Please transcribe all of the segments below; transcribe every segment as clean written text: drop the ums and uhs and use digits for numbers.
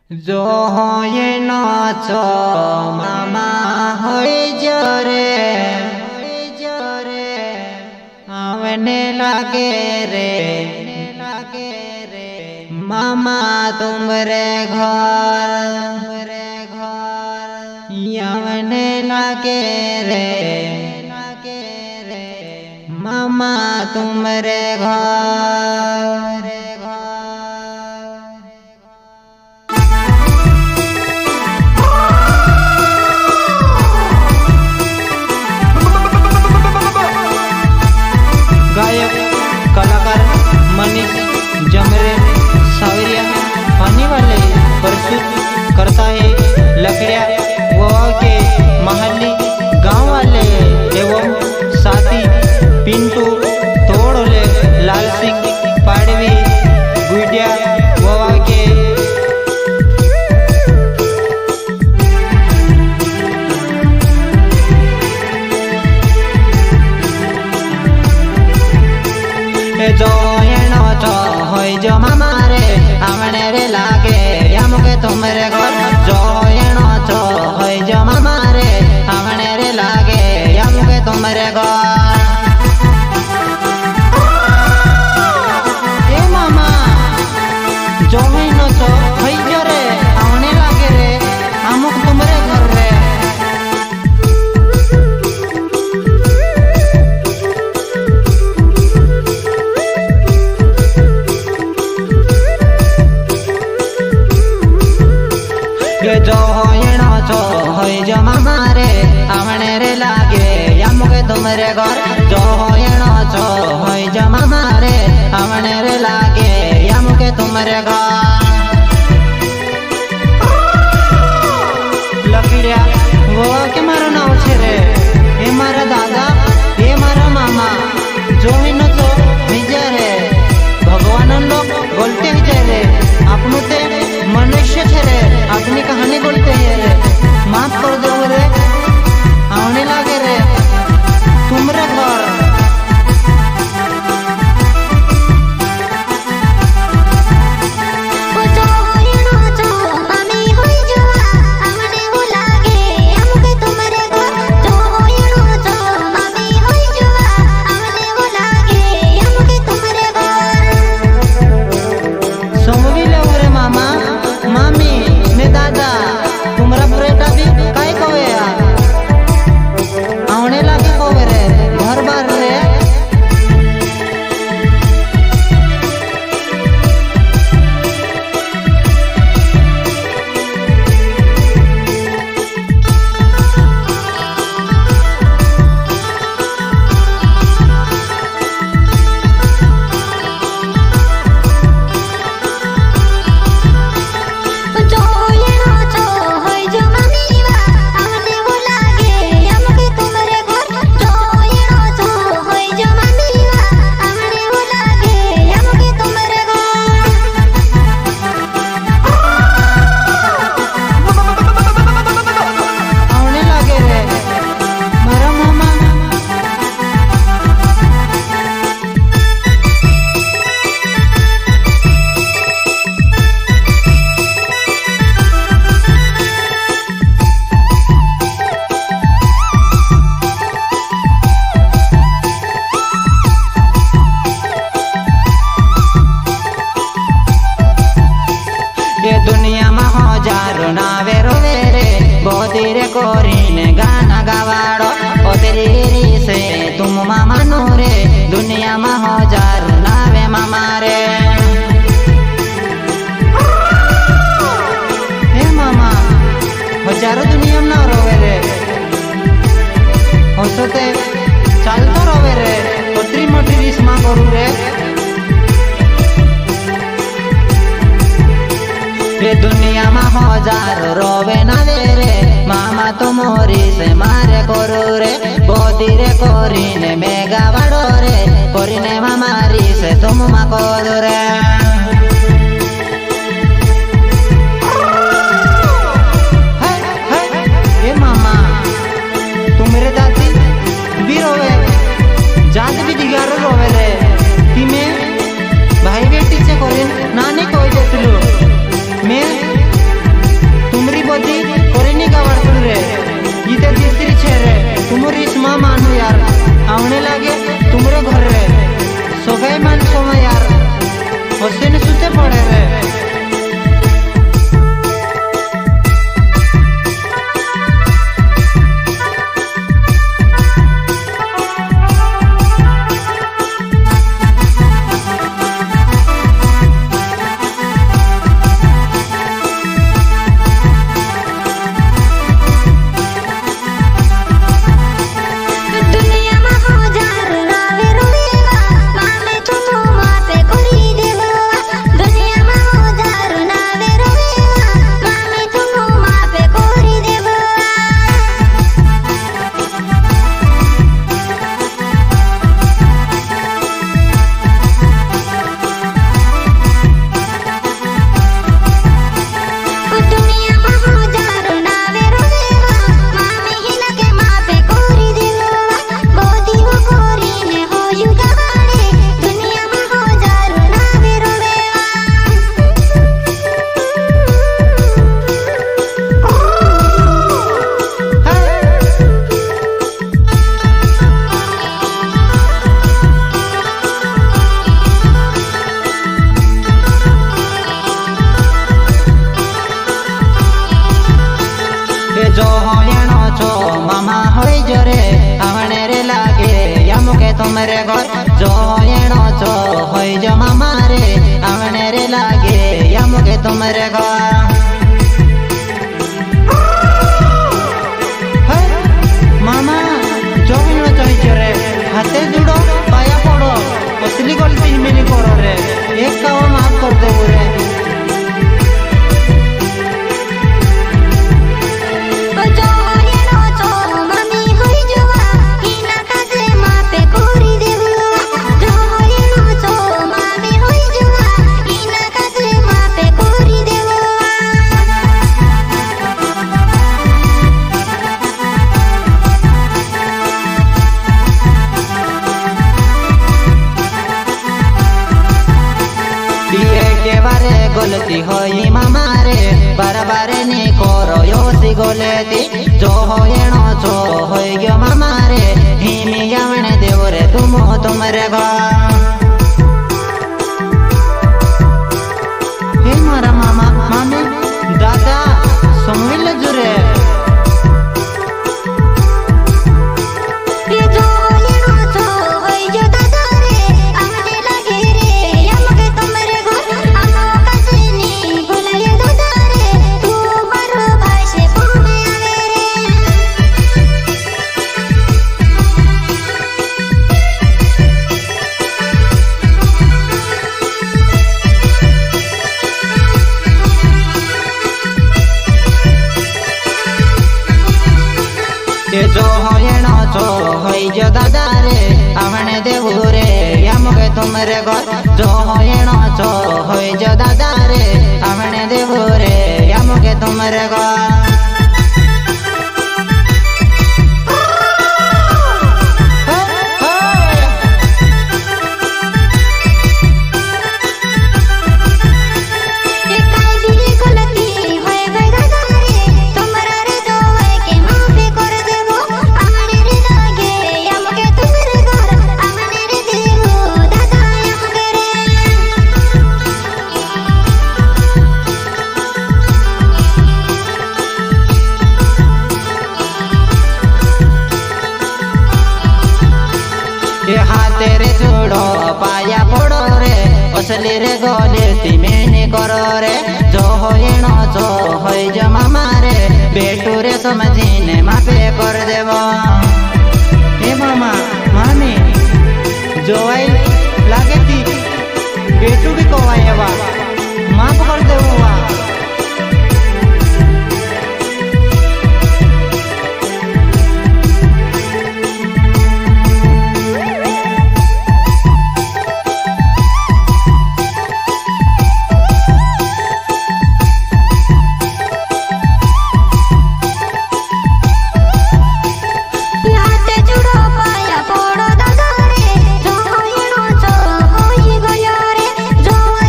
जो ये नाचो मामा होई जरे आवने लगे रे मामा तुमरे घर आवने लगे रे मामा तुमरे घर। गायक कलाकार मनीष जमरे सावरिया आने वाले प्रस्तुत करता है लकड़िया ववाव के महली गांव वाले एवं साथी पिंटू तोड़ोले लाल सिंह पाड़वी गुडिया ववाव के जो एनो जो होई जो मामा रे आमने रे लागे यामुके तुमरे घर। जो एनो जो होई जो मामा रे आमने रे लागे यामुके तुमरे घर। ए मामा जो एनो जो होई जो रे आमने लागे रे आमुक तुमरे घर रे। जो एनो जो होई जो मामा रे आमने रे लागे यामुके तुमरे घर। जो एनो जो होई जो मामा रे आमने रे लागे यामुके तुमरे घर। लकड़िया वो के मारो नाव छे रे ए मारा दादा ए मारा मामा। जो एनो जो होई जा रे भगवान लोग बोलते ही जा रे आपनु ते मनुष्य छे रे अपनी कहानी बोलते हैं रे माफ कर दो रे आने लगे रे तुमरे घर। दुनिया में हजारो नावे रोवे रे बोधीरे कोरीने गाना गवाड़ो ओ तेरी से तुम मामा नो रे दुनिया में हजारो नावे मामा रे। हे मामा हजारो दुनिया में ना रोवे रे हंसते चलतो रोवे रे पत्री मोटी रिश्मा करू रे। ये दुनिया में हजार रोवे ना रे मामा तो मोरी से मारे करो रे बोधी रे कोरीने मेगा बड़ो रे कोरीने मामारी से तुम मा करो रे। हे मामा तुमरे दादी भी रोवे जात भी दिगारो रोवे रे तिमे भाई बेटी से कोरीन नानी कोई देतलू मैं बदी कोरेनी गावड़ रे इते तीसरी छे रे तुमरी माँ मानो यार आवने लागे तुमरे घर रे सोगाई मान सोमा यार होसेन सुते पड़े रे जो होयणो छो मामा होई जरे आवणे रे लागे यामुके तुमरे घर जो होयणो छो होई जो मामा रे आवणे रे लागे यामुके तुमरे घर मामा जो होयणो छो जरे हाथे जुड़ो पाया पड़ो असली गलती मिली करो रे एक कावा माफ कर दो रे गलती होई मामा रे बार बार नी करो योसी गलती जो होयणो छो होई गयो मामा रे हिमी आवणे देव रे तुमरे घर हे मारा मामा मामी दादा समविल जुरे जो होयणो छो होई जो दादा रे आवणे देवु रे यामुके तुमरे घर जो होयणो छो होई जो दादा रे आवणे देवु रे यामुके तुमरे घर हाथे रे जोड़ो पाया पड़ो रे असली रे गलती मैंने करो रे जो होयणो छो होई जो मामा रे बेटू रे समझीने माफे कर देवो हे मामा मामी जो आई लागे थी बेटू भी को आएवा माफ कर देवो वा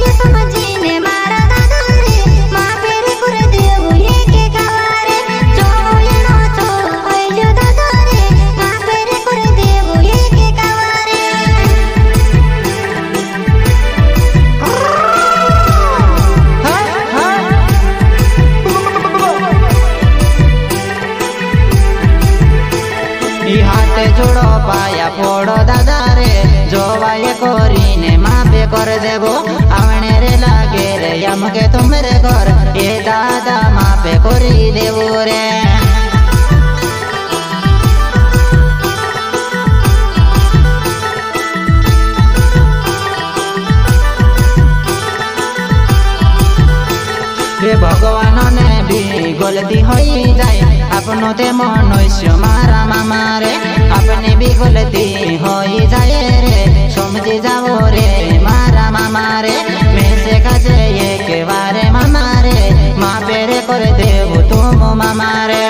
ये समझ जोड़ो पाया फोड़ो दादा रे जोवाए कोरीने मापे कर देबो आवने रे लागे रे यमके तुमरे घर ए दादा मापे कोरी देबो रे भगवान ने भी गलती हो जाए अपनों ते मनुष्य मारा मामा रे अपने भी गलती हो जाए रे समझी जाओ रे मारा मामा रे मैं से कजे एक बारे मामा रे माँ पेरे कर देव तुम मामा रे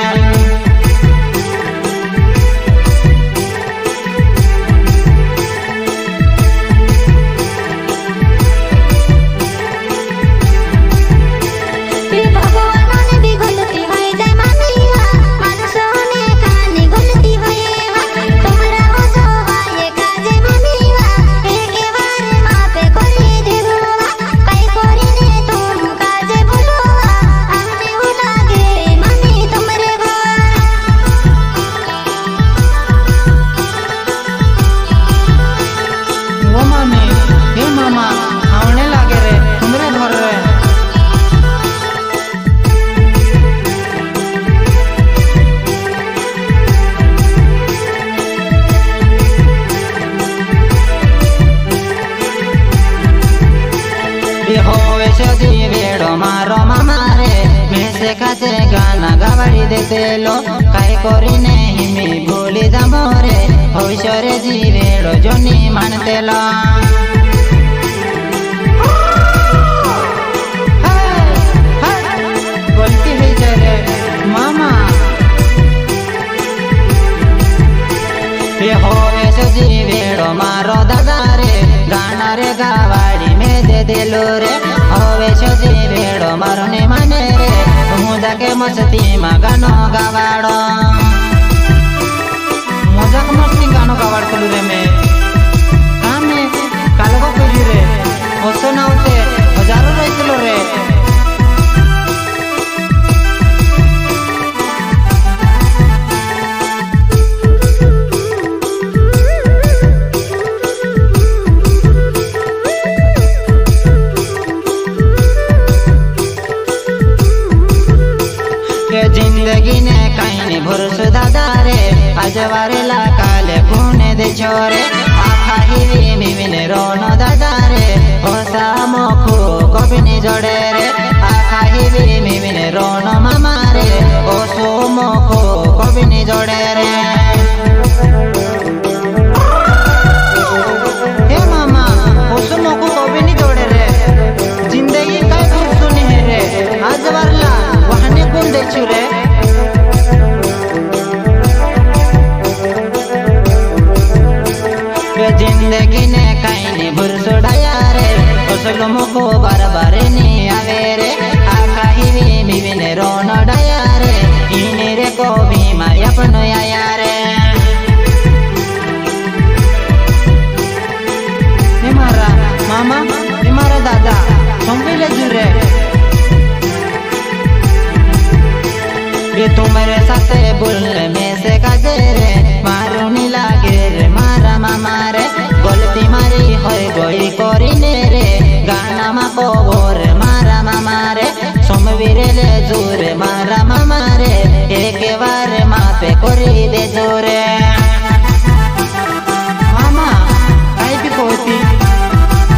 मारो मामा रे मैं से काचे गाना गावाड़ी देते लो काय करी नहीं मी भूली जामो रे भविष्य जीवेड़ो जोनी मानते लो गलती हुई रे मामा ये हो ऐसे जीवेड़ो मारो दादा रे गाना रे गावाड़ी में दे देलो रे होवे छोजी भेड़ो मारो ने माने रे हूँ जाके मस्ती मा गानो गावाड़ो मजाक मस्ती गानो गावाड़ कलू रे मैं कामे कालगो करी रे ओसो ना होते हजारों रहतलो रे जिंदगी ने कहीं भरोस दादा रे आज वारे ला काले पुणे दे छोरे आखा ही मिमिने रोनो दादा रे ओसा मोखु कभी नहीं जोड़े रे आखा ही मिमिने रोनो मामा रे ओसो मोखु कभी नहीं जोड़े रे हे मामा ओसो मोखु कभी नहीं जोड़े रे जिंदगी का भरोसा नहीं रे आज वारला वहाने कौन दे छुरे जिंदगी ने कहीं भरोसा डाया रे असलो मुको बार बार नहीं आवे रे आखा ही मिमिने रोनो डाया रे इने रे को भी मारी अपनो आया रे हमारा मामा हमारा दादा संभले जुरे ये तुम्हारे साथ बोलने में से काजे रे मारो नी लागे रे मारा मामा रे गलती मारी होय गई करीने रे गाना मा कोर मारा मामा रे सोमवीरे ले जोरे मारा मामा रे एक बार मापे करी दे जोरे मामा काई भी कहती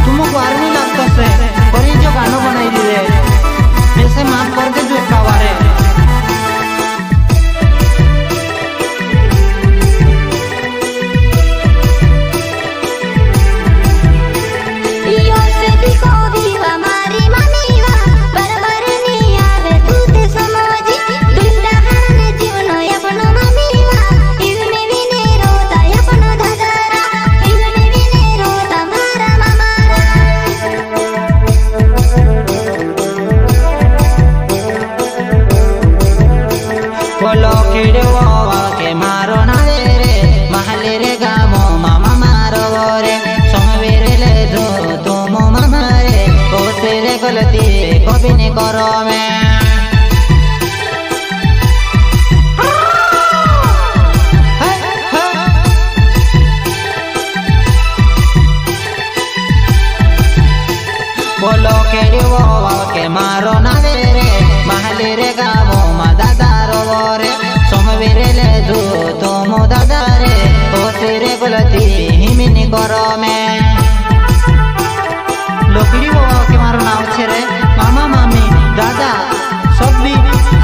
तुमको आर नहीं लगता से करी जो गाना बनाई दी रे ऐसे माफ कर दे जो कावारे जीवन अपनो मामी वा इनमें भी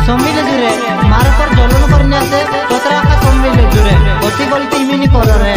सम्मिले जुरे मार पर जलन करने से तोतरा का सम्मिले जुरे अति गलती इमिनी कर रे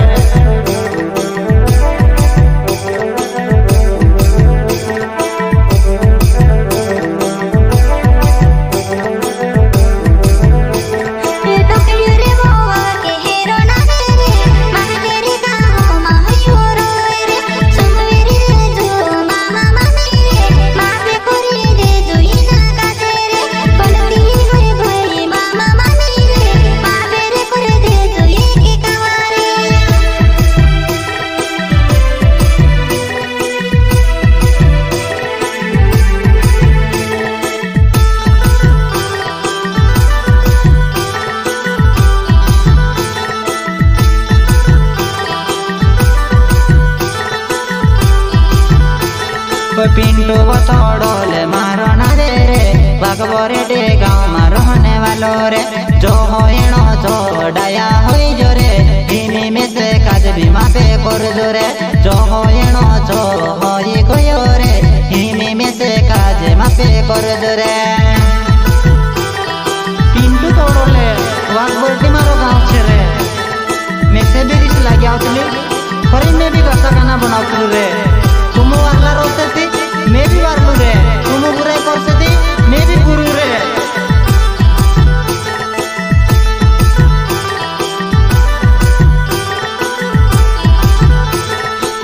पिंटू बतौड़ोले मारो ना दे रे बागबोरे डे गाँव में रहने वालों रे जो हो एनो जो डाया हुई जो रे इन्हीं में से काज भी मापे कर जो रे जो हो एनो जो हो ये कोई रे इन्हीं में से काज मापे कर जो रे पिंटू तोड़ोले बागबोरे मारो गाँव छे रे मैं से भी रिश्ते लगे आउतली पर मैं भी गाता गाना बनाऊँ रे तुम वाला रोते थी मैं भी वारलू रे तुम बुराई करते थी मैं भी गुरु रे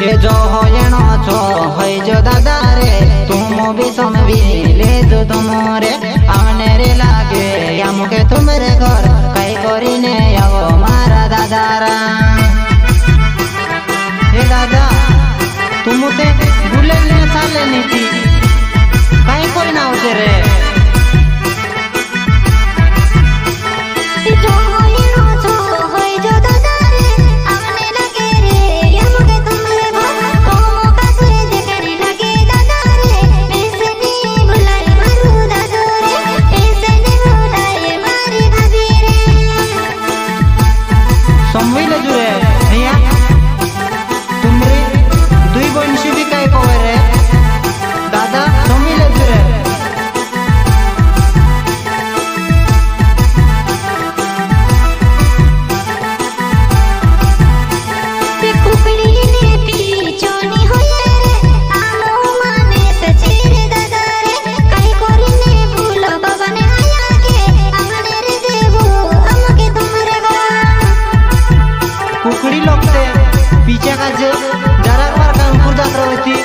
ये जो हो येनो छो होई जो दादा रे तुम भी सम भी ले जो तुमरे आने रे लागे या मुके तुमरे घर कई करी ने आओ मारा दादा रा हे दादा तुम ते भूले ने साले नीति कहीं कोई ना होते रे सम्मिले जुरे भैया तुमरे दुई बंशी भी कई कोवे रे दादा सम्मिले जुरे कुकड़ी लोगते पीछे का जे जरा बार कानपुर जात रहती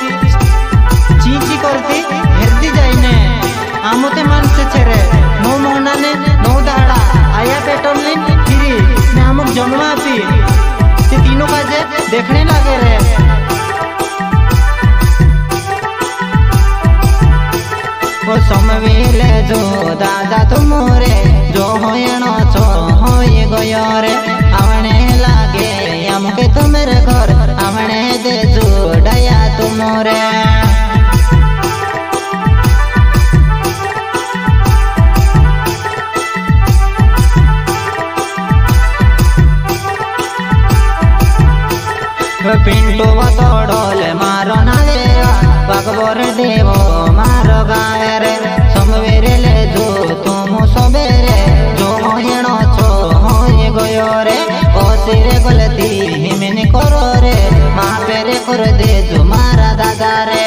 चींची करती हेरती जाइने आमोते मान से छेरे नो मोहना ने नो दाड़ा आया पेटोल ने फिरी ने आमुक जन्मा पी ते तीनों का जे देखने लगे रे वो समवेले जो दादा तुमरे जो होयनो छो होय गयो रे आवने लागे हमके तुमरे घर आवने दे जोड़ाया तुमरे पिंटू बतौड़ोले मारो ना देवा बागबोर देवो मारो गावे रे समवेरे ले जो तुम सबेरे जो होयनो छो होय गयो रे ओ सिरे गलती हिमनी करो रे माँ पेरे कर दे जो मारा दादा रे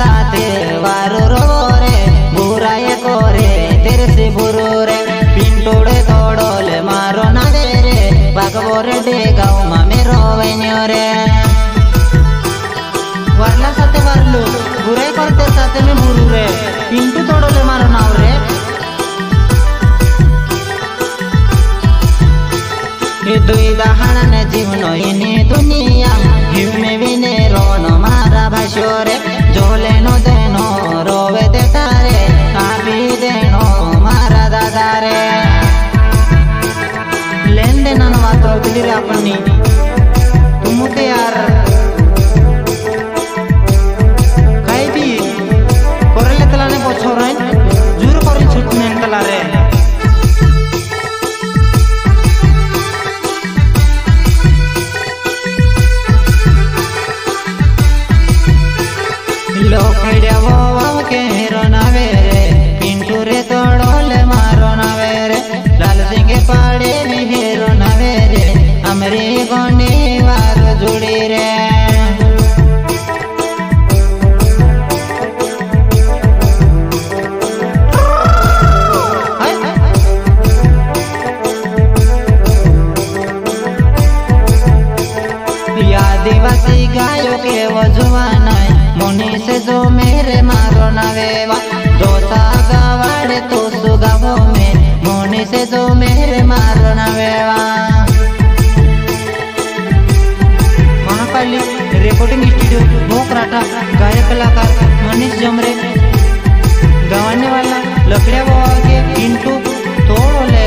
साथे वारो रो रे बुराई करे तेरे से बुरो रे पिंटोड़े तोड़ोले मारो ना दे रे बागबोरे दे गाँव में मेरो वैन्यो रे वारला साथे वारलू बुराई करते साथे में बुरू रे पिंटू तोड़ोले मारो नाव रे ये दुई दहाना ने जीवनो इनी दुनिया हिम में विने रोनो मारा भाषो रे जोले नो देनो रोवे दे तारे काबी देनो मारा दादा रे लेन देना बात होती रे अपनी तुम ते यार कहीं भी कोरले तलाने पोछो रे जूर कोरी छुटने तला रे से जो मेरे मारो नवेवा दोसा गवाड़े तो सुगावो में मोने से जो मेरे मारो नवेवा। महाकाली रेकॉर्डिंग स्टूडियो भोकराटा गायक कलाकार मनीष जमरे गाने वाला लकड़िया बाबा के पिंटू तोड़ोले।